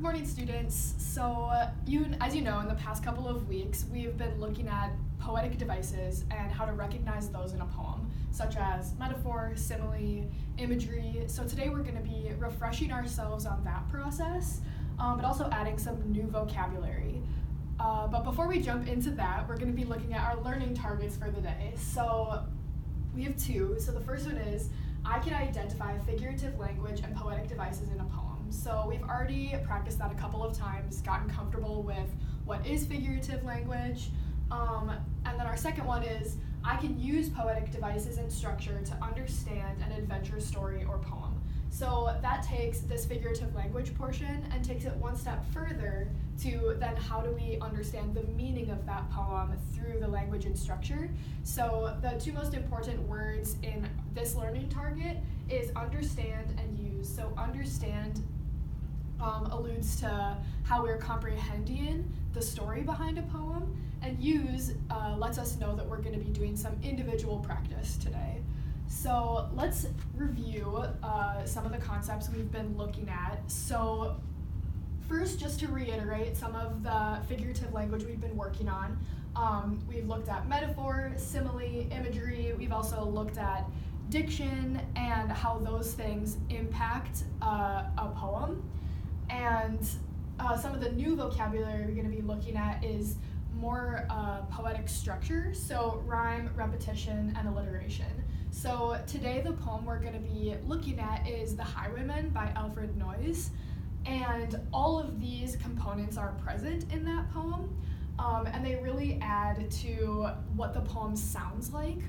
Morning, students. As you know, in the past couple of weeks, we've been looking at poetic devices and how to recognize those in a poem, such as metaphor, simile, imagery. So today we're going to be refreshing ourselves on that process, but also adding some new vocabulary. But before we jump into that, we're going to be looking at our learning targets for the day. So we have two. So the first one is, I can identify figurative language and poetic devices in a poem. So we've already practiced that a couple of times, gotten comfortable with what is figurative language. And then our second one is, I can use poetic devices and structure to understand an adventure story or poem. So that takes this figurative language portion and takes it one step further to then how do we understand the meaning of that poem through the language and structure. So the two most important words in this learning target is understand and use. So understand alludes to how we're comprehending the story behind a poem, and use lets us know that we're going to be doing some individual practice today. So let's review some of the concepts we've been looking at. So first, just to reiterate some of the figurative language we've been working on, we've looked at metaphor, simile, imagery. We've also looked at diction and how those things impact a poem. And some of the new vocabulary we're going to be looking at is more poetic structure, so rhyme, repetition, and alliteration. So today the poem we're going to be looking at is The Highwayman by Alfred Noyes, and all of these components are present in that poem, and they really add to what the poem sounds like.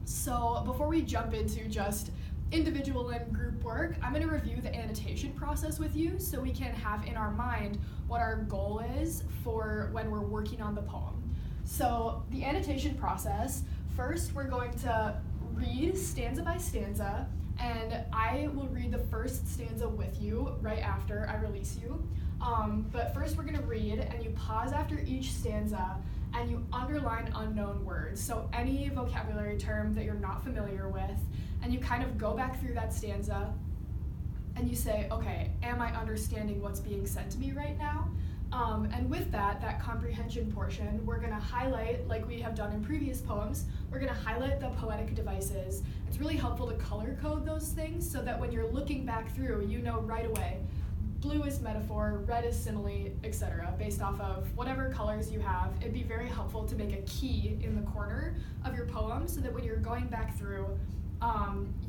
So before we jump into just individual and group work, I'm going to review the annotation process with you so we can have in our mind what our goal is for when we're working on the poem. So the annotation process, first we're going to read stanza by stanza, and I will read the first stanza with you right after I release you. But first we're going to read, and you pause after each stanza and you underline unknown words, so any vocabulary term that you're not familiar with, and you kind of go back through that stanza and you say, okay, am I understanding what's being said to me right now? And with that comprehension portion, we're going to highlight, like we have done in previous poems, we're going to highlight the poetic devices. It's really helpful to color code those things so that when you're looking back through, you know right away, blue is metaphor, red is simile, etc. Based off of whatever colors you have. It'd be very helpful to make a key in the corner of your poem so that when you're going back through,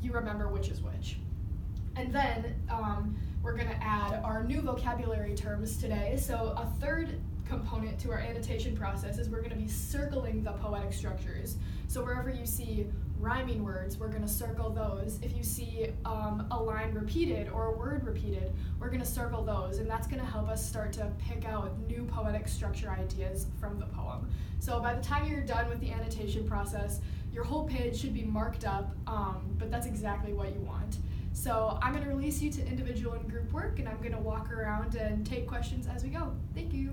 you remember which is which. And then we're going to add our new vocabulary terms today. So a third component to our annotation process is we're going to be circling the poetic structures. So wherever you see rhyming words, we're going to circle those. If you see a line repeated or a word repeated, we're going to circle those, and that's going to help us start to pick out new poetic structure ideas from the poem. So by the time you're done with the annotation process, your whole page should be marked up, but that's exactly what you want. So I'm going to release you to individual and group work, and I'm going to walk around and take questions as we go. Thank you.